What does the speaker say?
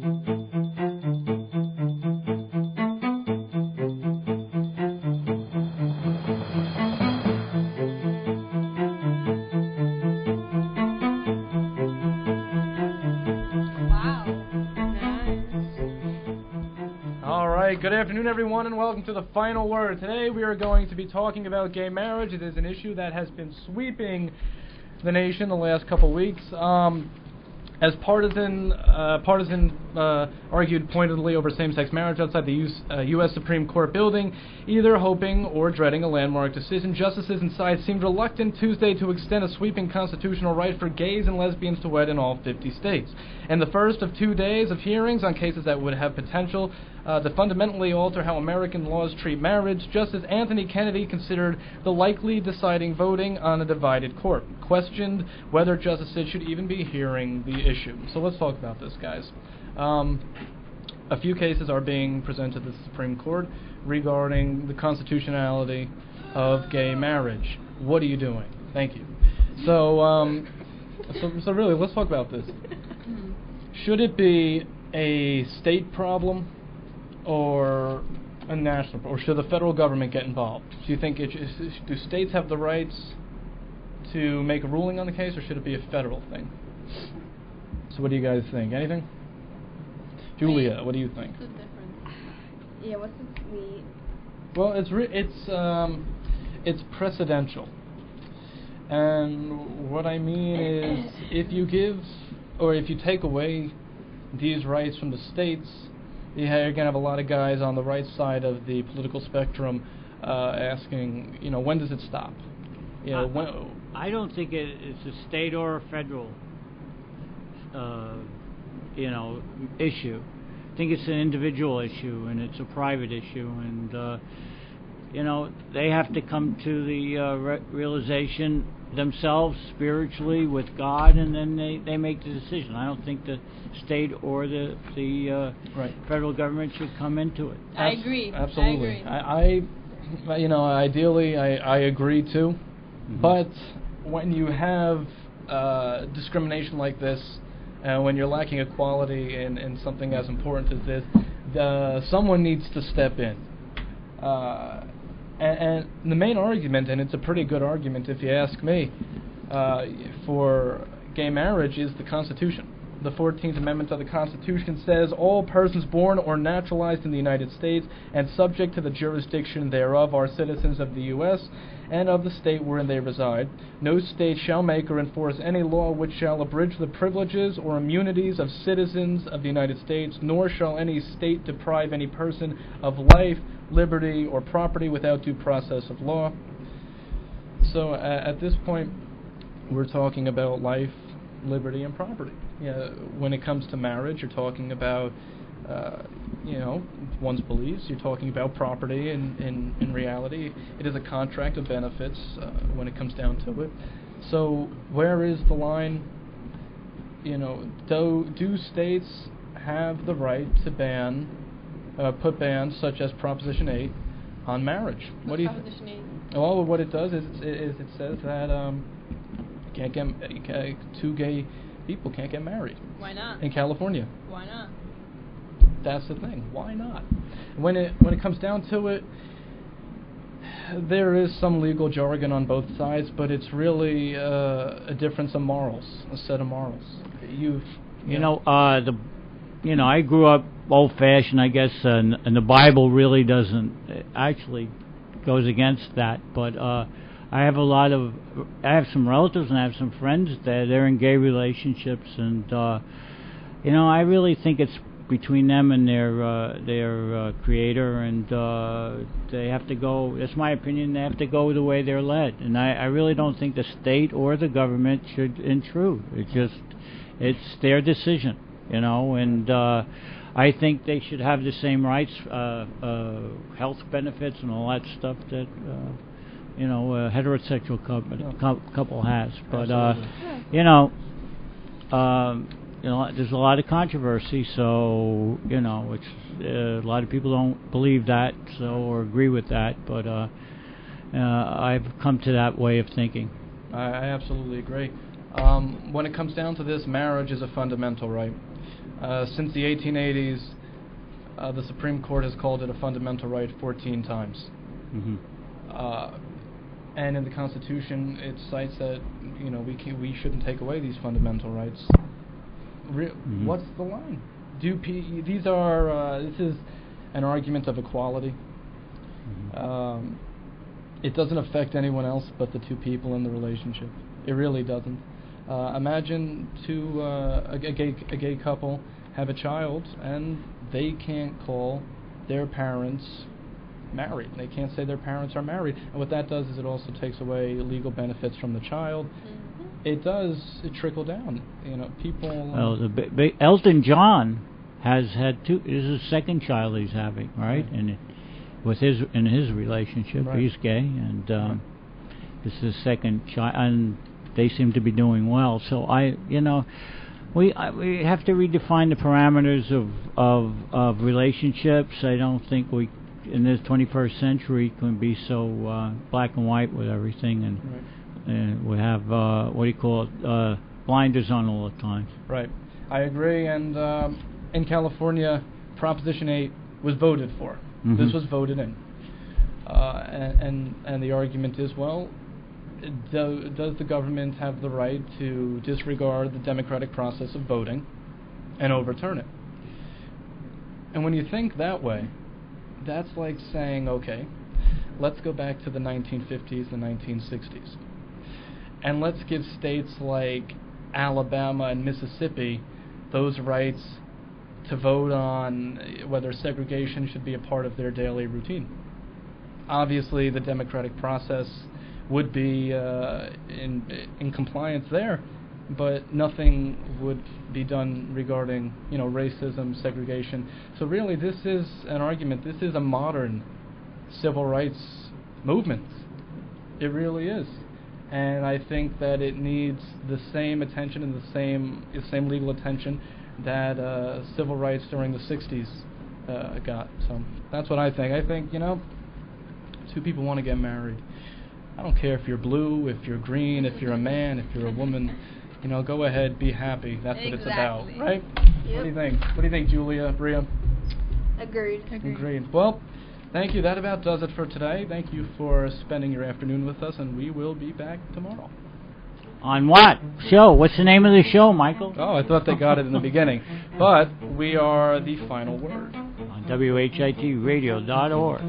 Good afternoon, everyone, and welcome to the Final Word. Today we are going to be talking about gay marriage. It is an issue that has been sweeping the nation the last couple weeks. As partisan argued pointedly over same-sex marriage outside the U.S. Supreme Court building, either hoping or dreading a landmark decision, justices inside seemed reluctant Tuesday to extend a sweeping constitutional right for gays and lesbians to wed in all 50 states. And the first of 2 days of hearings on cases that would have potential to fundamentally alter how American laws treat marriage, Justice Anthony Kennedy considered the likely deciding voting on a divided court, questioned whether justices should even be hearing the issue. So let's talk about this, guys. A few cases are being presented to the Supreme Court regarding the constitutionality of gay marriage. What are you doing? Thank you. So really, let's talk about this. Should it be a state problem or a national, or should the federal government get involved? Do you think do states have the rights to make a ruling on the case, or should it be a federal thing? So what do you guys think? Anything? Julia, what do you think? What's the difference? Yeah, what's the... Well, it's precedential. And what I mean is, if you give, or if you take away these rights from the states, you're going to have a lot of guys on the right side of the political spectrum asking, when does it stop? I don't think it's a state or a federal, issue. I think it's an individual issue, and it's a private issue, and they have to come to the realization themselves spiritually with God, and then they make the decision. I don't think the state or the federal government should come into it. I agree. Absolutely. I ideally I agree too. Mm-hmm. But when you have discrimination like this, when you're lacking equality in something as important as this, someone needs to step in. And the main argument, and it's a pretty good argument if you ask me, for gay marriage is the Constitution. The 14th Amendment of the Constitution says, all persons born or naturalized in the United States and subject to the jurisdiction thereof are citizens of the U.S. and of the state wherein they reside. No state shall make or enforce any law which shall abridge the privileges or immunities of citizens of the United States, nor shall any state deprive any person of life, liberty, or property without due process of law. So at this point, we're talking about life, liberty, and property. When it comes to marriage, you're talking about, one's beliefs. You're talking about property, in reality. It is a contract of benefits when it comes down to it. So where is the line? Do states have the right to put bans such as Proposition 8 on marriage? What do you think? Proposition 8? Well, what it does is it says that two gay people can't get married. Why not? In California. Why not? That's the thing. Why not? When it comes down to it, there is some legal jargon on both sides, but it's really a difference of morals, a set of morals. I grew up old-fashioned, I guess, and the Bible really doesn't actually goes against that, but I have some relatives and I have some friends that they're in gay relationships, and I really think it's between them and their creator, and they have to go. That's my opinion. They have to go the way they're led, and I really don't think the state or the government should intrude. It's their decision, and I think they should have the same rights, health benefits, and all that stuff that. A heterosexual couple has, but there's a lot of controversy, so it's a lot of people don't believe that, or agree with that, but I've come to that way of thinking. I absolutely agree. When it comes down to this, marriage is a fundamental right. Since the 1880s, the Supreme Court has called it a fundamental right 14 times. Mm-hmm. And in the Constitution, it cites that we shouldn't take away these fundamental rights. Mm-hmm. What's the line? This is an argument of equality. Mm-hmm. It doesn't affect anyone else but the two people in the relationship. It really doesn't. Imagine a gay couple have a child and they can't call their parents married. They can't say their parents are married. And what that does is it also takes away legal benefits from the child. Mm-hmm. It trickle down. People. Well, Elton John has had two. This is his second child he's having, right? And in his relationship, right. He's gay, and this is his second child, and they seem to be doing well. So we have to redefine the parameters of relationships. I don't think we, in this 21st century, can be so black and white with everything, and we have blinders on all the time. Right, I agree. And in California, Proposition 8 was voted for. Mm-hmm. This was voted in, and the argument is, well, does the government have the right to disregard the democratic process of voting and overturn it? And when you think that way, that's like saying, okay, let's go back to the 1950s and 1960s, and let's give states like Alabama and Mississippi those rights to vote on whether segregation should be a part of their daily routine. Obviously, the democratic process would be in compliance there, but nothing would be done regarding racism, segregation. So really, this is an argument. This is a modern civil rights movement. It really is, and I think that it needs the same attention and the same legal attention that civil rights during the 60s got. So that's what I think. I think, two people want to get married. I don't care if you're blue, if you're green, if you're a man, if you're a woman. Go ahead, be happy. That's what it's about, right? Yep. What do you think? What do you think, Julia, Bria? Agreed. Well, thank you. That about does it for today. Thank you for spending your afternoon with us, and we will be back tomorrow. On what show? What's the name of the show, Michael? Oh, I thought they got it in the beginning. But we are the final word. On WHIT Radio.org.